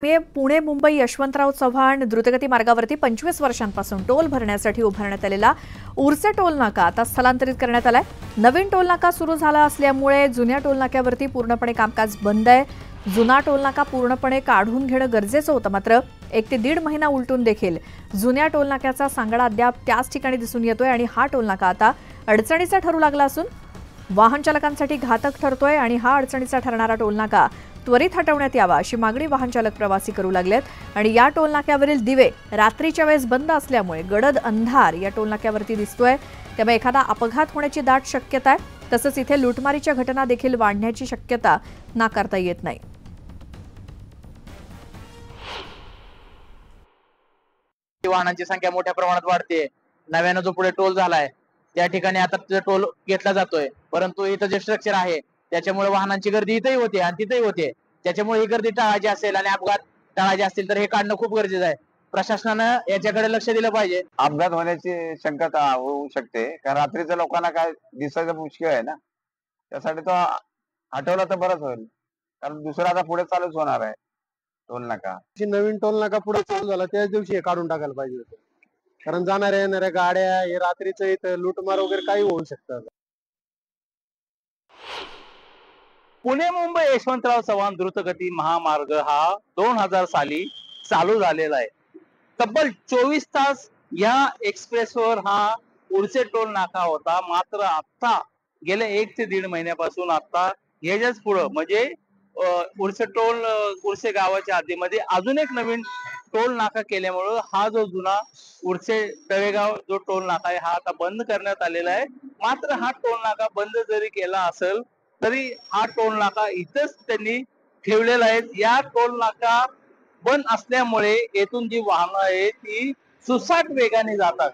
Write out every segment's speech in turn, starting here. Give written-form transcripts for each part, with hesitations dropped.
पुणे मुंबई यशवंतराव चव्हाण द्रुतगती मार्गावरती 25 वर्षांपासून टोल भरण्यासाठी उभारण्यात आलेला उर्से टोल नाका आता स्थलांतरित करण्यात आलाय। नवीन टोल नाका सुरू झाला असल्यामुळे जुन्या टोल नाक्यावरती पूर्णपणे कामकाज बंद आहे। जुना टोल नाका पूर्णपणे काढून घेणं गरजेचं होतं, मात्र 1 ते 1.5 महिना उलटून देखील जुन्या टोल नाक्याचा सांगडा अद्याप त्याच ठिकाणी दिसून येतोय आणि हा टोल नाका आता अडचणीचा ठरू लागला असून वाहन चालकांसाठी घातक ठरतोय आणि हा अडचणीचा ठरणारा टोल नाका त्वरित हटवण्यात यावा अशी मागणी वाहन चालक प्रवासी करू लागलेत। आणि या टोल नाक्यावरील दिवे रात्रीच्या वेळेस बंद असल्यामुळे गडद अंधार या टोल नाक्यावरती दिसतोय, त्यामुळे एखादा अपघात होण्याची दाट शक्यता आहे। तसंच इथे लुटमारीच्या घटना देखील वाढण्याची शक्यता नाकारता येत नाही। वाहनांची संख्या मोठ्या प्रमाणात वाढते। नव्यानं जो पुढे टोल झालाय त्या ठिकाणी आता टोल घेतला जातोय, परंतु इथं जे स्ट्रक्चर आहे त्याच्यामुळे वाहनांची गर्दी इथेही होते आणि तिथेही होते। त्याच्यामुळे ही गर्दी टाळायची असेल आणि अपघात टाळायचे असतील तर हे काढणं खूप गरजेचं आहे। प्रशासनानं याच्याकडे लक्ष दिलं पाहिजे। अपघात होण्याची शक्यता होऊ शकते, कारण रात्रीच्या लोकांना काय दिसायचं मुश्किल आहे ना, त्यासाठी तो हटवला तर बरंच होईल, कारण दुसरा आता पुढे चालूच होणार आहे टोल नाका। नवीन टोल नाका पुढे चालू झाला त्याच दिवशी हे काढून टाकायला पाहिजे होतं, कारण जाणाऱ्या येणाऱ्या गाड्या हे रात्रीचं इथं लूटमार वगैरे काही होऊ शकतं। पुणे मुंबई यशवंतराव चव्हाण द्रुतगती महामार्ग हा 2000 साली चालू झालेला आहे। तब्बल 24 तास या एक्सप्रेसवर हा उर्से टोल नाका होता, मात्र आता गेल्या 1 ते 1.5 महिन्यापासून आता ह्याच्याच पुढं म्हणजे उर्से गावाच्या आधीमध्ये अजून एक नवीन टोल नाका केल्यामुळं हा जो जुना उर्से तळेगाव जो टोल नाका आहे हा आता बंद करण्यात आलेला आहे। मात्र हा टोल नाका बंद जरी केला असेल तरी हा टोल नाका इथंच त्यांनी ठेवलेला आहे। या टोल नाका बंद असल्यामुळे येथून जी वाहनं आहेत ती सुसाट वेगाने जातात।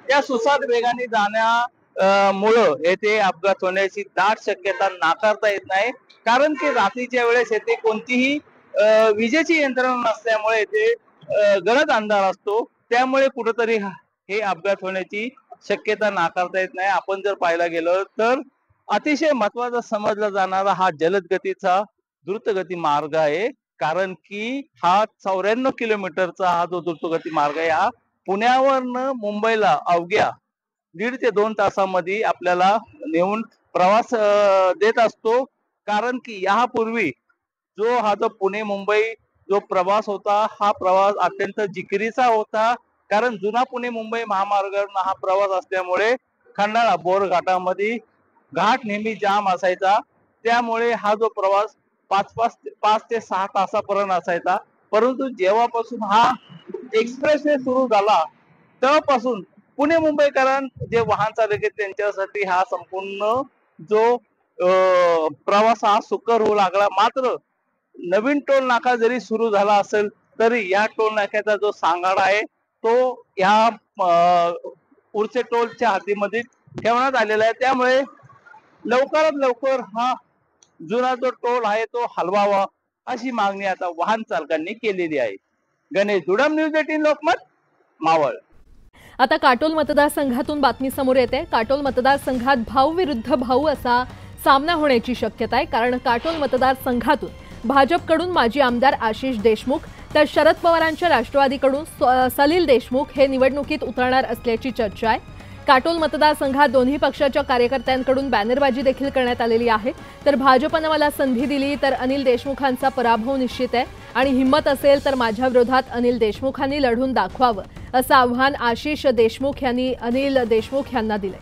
त्या सुसाट वेगाने जाण्यामुळं येथे अपघात होण्याची दाट शक्यता नाकारता येत नाही, कारण की रात्रीच्या वेळेस येथे कोणतीही विजेची यंत्रणा नसल्यामुळे येथे गडद अंधार असतो, त्यामुळे कुठंतरी हे अपघात होण्याची शक्यता नाकारता येत नाही। आपण जर पाहायला गेलं तर अतिशय महत्वाचा समजला जाणारा हा जलद गतीचा द्रुतगती मार्ग आहे, कारण की हा 94 किलोमीटरचा हा जो द्रुतगती मार्ग आहे हा पुण्यावरनं मुंबईला अवघ्या 1.5 ते 2 तासामध्ये आपल्याला नेऊन प्रवास देत असतो। कारण की यापूर्वी जो पुणे मुंबई जो प्रवास होता हा प्रवास अत्यंत जिकिरीचा होता, कारण जुना पुणे मुंबई महामार्गावरून हा प्रवास असल्यामुळे खंडाळा बोर घाटामध्ये घाट नेहमी जाम असायचा, त्यामुळे हा जो प्रवास 5 ते 6 तासापर्यंत असायचा। परंतु जेव्हापासून हा एक्सप्रेसवे सुरू झाला तेव्हापासून पुणे मुंबईकरांन जे वाहन चालक आहेत त्यांच्यासाठी हा संपूर्ण जो प्रवास हा सुकर होऊ लागला। मात्र नवीन टोल नाका जरी सुरू झाला असेल तरी या टोल नाक्याचा जो सांगाडा आहे तो या उर्से टोलच्या हद्दीमध्ये ठेवण्यात आलेला आहे, त्यामुळे लवकरात लवकर हा जुना जो टोल आहे तो हलवावा अशी मागणी आता वाहन चालकांनी केलेली आहे। गणेश दुडम, न्यूज 18 लोकमत, मावळ। आता काटोल मतदारसंघातून बातमी समोर येते। काटोल मतदारसंघात भाऊ विरुद्ध भाऊ असा सामना होण्याची शक्यता आहे, कारण काटोल मतदारसंघातून भाजपकडून माजी आमदार आशिष देशमुख तर शरद पवारांच्या राष्ट्रवादीकडून सलील देशमुख हे निवडणुकीत उतरणार असल्याची चर्चा आहे। काटोल मतदारसंघात दोन्ही पक्षाच्या कार्यकर्त्यांकडून बॅनरबाजी देखील करण्यात आलेली आहे। तर भाजपनं मला संधी दिली तर अनिल देशमुखांचा पराभव निश्चित आहे आणि हिम्मत असेल तर माझ्या विरोधात अनिल देशमुखांनी लढून दाखवावं असं आव्हान आशिष देशमुख यांनी अनिल देशमुख यांना दिलंय।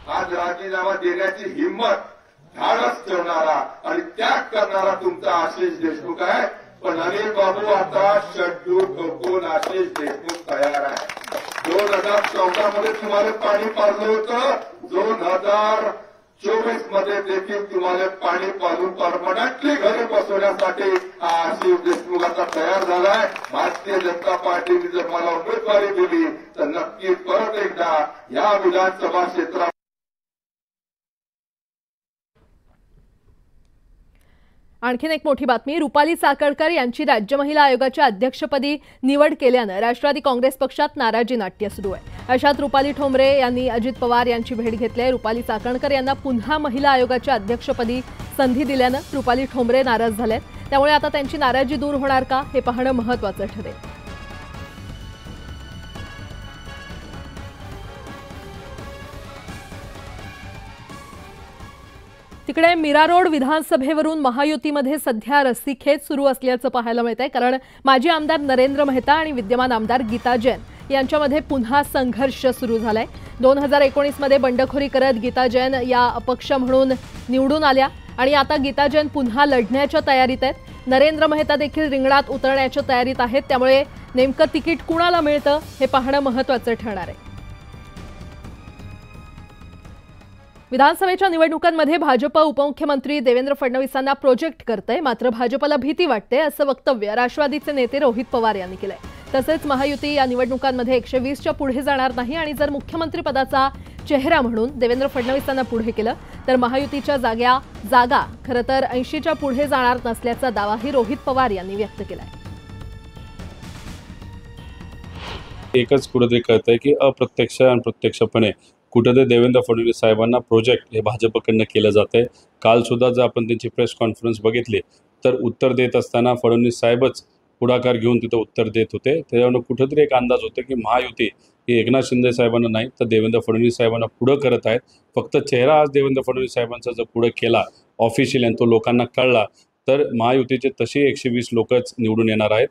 आज राजीनामा देण्याची हिम्मत, धाडस ठेवणारा आणि त्याग करणारा तुमचा आशिष देशमुख आहे, पण अनिल बाबू आता शड्डू ठोकून आशिष देशमुख तयार आहे। 2014 मध्ये तुम्हाला पाणी पाजलं होतं, 2024 मध्ये देखील तुम्हाला पाणी पाजून परमनंटली घरी बसवण्यासाठी आशिष देशमुख आता तयार झालाय। भारतीय जनता पार्टीने जर मला उमेदवारी दिली तर नक्कीच परत एकदा या विधानसभा क्षेत्रात आणखीन एक मोठी बातमी, रुपाली चाकणकर यांची राज्य महिला आयोगाच्या अध्यक्षपदी निवड केल्यानं राष्ट्रवादी काँग्रेस पक्षात नाराजी नाट्य सुरू आहे. अशात रुपाली ठोंबरे यांनी अजित पवार यांची भेट घेतली आहे. रुपाली चाकणकर यांना पुन्हा महिला आयोगाच्या अध्यक्षपदी संधी दिल्यानं रुपाली ठोंबरे नाराज झालेत. त्यामुळे आता त्यांची नाराजी दूर होणार का हे पाहणं महत्त्वाचं ठरेल. तिकडे मीरा रोड विधानसभेवरून महायुतीमध्ये सध्या रस्सीखेच सुरू असल्याचं पाहायला मिळतंय. कारण माजी आमदार नरेंद्र मेहता आणि विद्यमान आमदार गीता जैन यांच्यामध्ये पुन्हा संघर्ष सुरू झालाय. 2019 मध्ये बंडखोरी करत गीता जैन या अपक्ष म्हणून निवडून आल्या आणि आता गीता जैन पुन्हा लढण्याच्या तयारीत आहेत. नरेंद्र मेहता देखील रिंगणात उतरण्याच्या तयारीत आहेत. त्यामुळे नेमकं तिकीट कुणाला मिळतं हे पाहणं महत्त्वाचं ठरणार आहे. विधानसभेच्या निवडणुकांमध्ये भाजप उपमुख्यमंत्री देवेंद्र फडणवीसांना प्रोजेक्ट करतंय, मात्र भाजपला भीती वाटते असं वक्तव्य राष्ट्रवादीचे नेते रोहित पवार यांनी केलंय. तसेच महायुती या निवडणुकांमध्ये 120च्या पुढे जाणार नाही आणि जर मुख्यमंत्री पदाचा चेहरा म्हणून देवेंद्र फडणवीसांना पुढे केलं तर महायुतीच्या जागा खरं तर 80च्या पुढे जाणार नसल्याचा दावाही रोहित पवार यांनी व्यक्त केलाय. एकच कुठेतरी कळतंय की अप्रत्यक्ष आणि प्रत्यक्षपणे कुठेतरी देवेंद्र फडणवीस साहेबांना प्रोजेक्ट हे भाजपकडनं केलं जातंय. काल सुद्धा जर आपण त्यांची प्रेस कॉन्फरन्स बघितली तर उत्तर देत असताना फडणवीस साहेबच पुढाकार घेऊन तिथं उत्तर देत होते. त्याच्यावरून कुठेतरी एक अंदाज होतो की महायुती ही एकनाथ शिंदे साहेबांना नाही तर देवेंद्र फडणवीस साहेबांना पुढं करत आहेत. फक्त चेहरा आज देवेंद्र फडणवीस साहेबांचा जर पुढं केला ऑफिशियल आणि तो लोकांना कळला तर महायुतीचे तशी 120 लोकच निवडून येणार आहेत.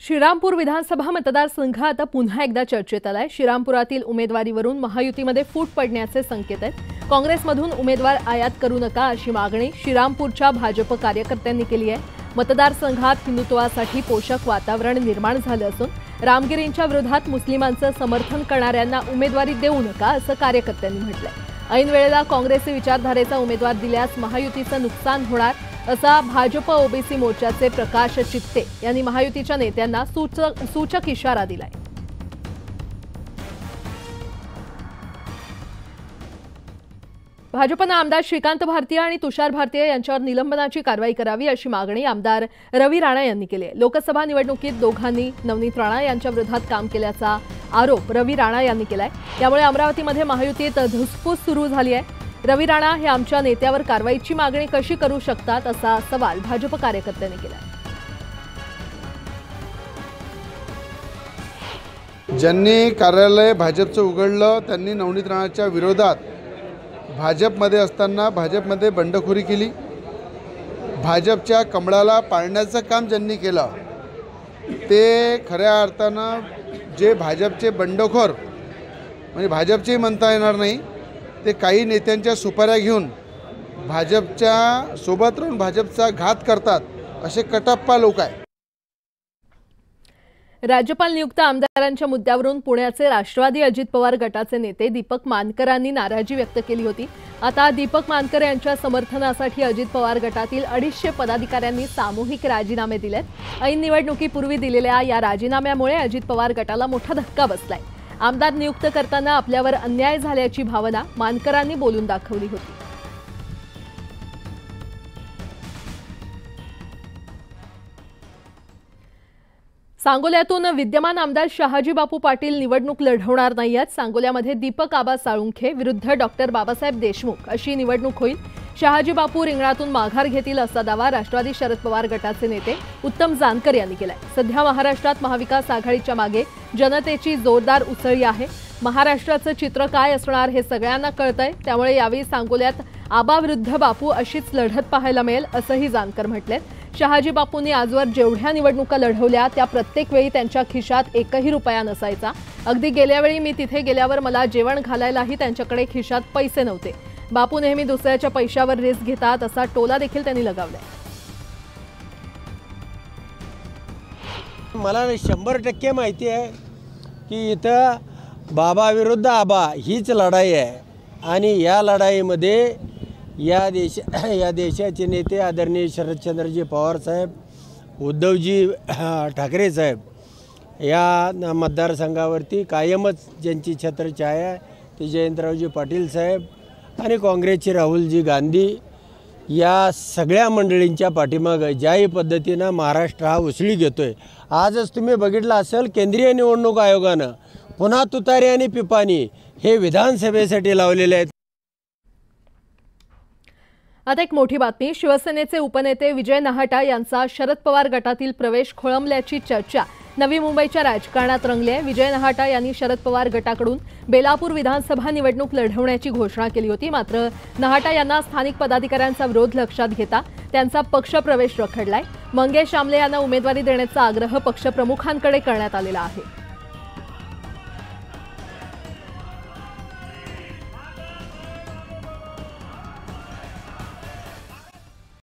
श्रीरामपूर विधानसभा मतदारसंघ आता पुन्हा एकदा चर्चेत आलाय. श्रीरामपुरातील उमेदवारीवरून महायुतीमध्ये फूट पडण्याचे संकेत आहेत. काँग्रेसमधून उमेदवार आयात करू नका अशी मागणी श्रीरामपूरच्या भाजप कार्यकर्त्यांनी केली आहे. मतदारसंघात हिंदुत्वासाठी पोषक वातावरण निर्माण झालं असून रामगिरींच्या विरोधात मुस्लिमांचं समर्थन करणाऱ्यांना उमेदवारी देऊ नका असं कार्यकर्त्यांनी म्हटलंय. ऐन वेळेला काँग्रेसी विचारधारेचा उमेदवार दिल्यास महायुतीचं नुकसान होणार असा भाजप ओबीसी मोर्चाचे प्रकाश चित्ते यांनी महायुतीच्या नेत्यांना सूचक इशारा दिलाय. भाजपनं आमदार श्रीकांत भारतीय आणि तुषार भारतीय यांच्यावर निलंबनाची कारवाई करावी अशी मागणी आमदार रवी राणा यांनी केली आहे. लोकसभा निवडणुकीत दोघांनी नवनीत राणा यांच्या विरोधात काम केल्याचा आरोप रवी राणा यांनी केलाय. त्यामुळे अमरावतीमध्ये महायुतीत धुसफूस सुरू झाली आहे. रवी राणा हे आमच्या नेत्यावर कारवाईची मागणी कशी करू शकतात असा सवाल भाजप कार्यकर्त्यांनी केला. ज्यांनी कार्यालय भाजपचं उघडलं त्यांनी नवनीत राणाच्या विरोधात भाजपमध्ये असताना भाजपमध्ये बंडखोरी केली. भाजपच्या कमळाला पाळण्याचं काम ज्यांनी केलं ते खऱ्या अर्थानं जे भाजपचे बंडखोर म्हणजे भाजपचेही म्हणता येणार नाही ते काही नेत्यांच्या सुपाऱ्या घेऊन भाजपच्या सोबत राहून भाजपचा घात करतात असे कटप्पा लोक आहेत. राज्यपाल नियुक्त आमदारांच्या मुद्द्यावरून पुण्याचे राष्ट्रवादी अजित पवार गटाचे नेते दीपक मानकरांनी नाराजी व्यक्त केली होती. आता दीपक मानकर यांच्या समर्थनासाठी अजित पवार गटातील 250 पदाधिकाऱ्यांनी सामूहिक राजीनामे दिलेत. ऐन निवडणुकीपूर्वी दिलेल्या या राजीनाम्यामुळे अजित पवार गटाला मोठा धक्का बसलाय. आमदार नियुक्त करताना आपल्यावर अन्याय झाल्याची भावना मानकरांनी बोलून दाखवली होती. सांगोल्यातून विद्यमान आमदार शहाजी बापू पाटील निवडणूक लढवणार नाहीत. सांगोल्यामध्ये दीपक आबा साळुंखे विरुद्ध डॉक्टर बाबासाहेब देशमुख अशी निवडणूक होईल. शहाजी बापू रिंगणातून माघार घेतील असा दावा राष्ट्रवादी शरद पवार गटाचे नेते उत्तम जानकर यांनी केलाय. सध्या महाराष्ट्रात महाविकास आघाडीच्या मागे जनतेची जोरदार उसळी आहे. महाराष्ट्राचं चित्र काय असणार हे सगळ्यांना कळतंय. त्यामुळे यावेळी सांगोल्यात आबा विरुद्ध बापू अशीच लढत पाहायला मिळेल असंही जानकर म्हटलेत. शहाजी बापूंनी आजवर जेवढ्या निवडणुका लढवल्या त्या प्रत्येक वेळी त्यांच्या खिशात एकही रुपया नसायचा. अगदी गेल्या वेळी मी तिथे गेल्यावर मला जेवण घालायलाही त्यांच्याकडे खिशात पैसे नव्हते. बापू नेहमी दुसऱ्याच्या पैशावर रिस्क घेतात असा टोला देखील त्यांनी लगावलाय. मला 100% माहिती आहे की इथं बाबा विरुद्ध आबा हीच लढाई आहे आणि या लढाईमध्ये या देशाचे नेते आदरणीय शरदचंद्रजी पवार साहेब, उद्धवजी ठाकरे साहेब या मतदारसंघावरती कायमच ज्यांची छत्रछाया आहे ते जयंतरावजी पाटील साहेब आणि काँग्रेसचे राहुलजी गांधी या सगळ्या मंडळींच्या पाठीमागं ज्याही पद्धतीनं महाराष्ट्र हा उसळी घेतोय, आजच तुम्ही बघितलं असेल केंद्रीय निवडणूक आयोगानं पुन्हा तुतारी आणि पिपाणी हे विधानसभेसाठी लावलेले आहेत. आता एक मोठी बातमी. शिवसेनेचे उपनेते विजय नाहटा यांचा शरद पवार गटातील प्रवेश खोळंबल्याची चर्चा नवी मुंबईच्या राजकारणात रंगली आहे. विजय नाहटा यांनी शरद पवार गटाकडून बेलापूर विधानसभा निवडणूक लढवण्याची घोषणा केली होती. मात्र नाहटा यांना स्थानिक पदाधिकाऱ्यांचा विरोध लक्षात घेता त्यांचा पक्षप्रवेश रखडलाय. मंगेश आमले यांना उमेदवारी देण्याचा आग्रह पक्षप्रमुखांकडे करण्यात आलेला आहे.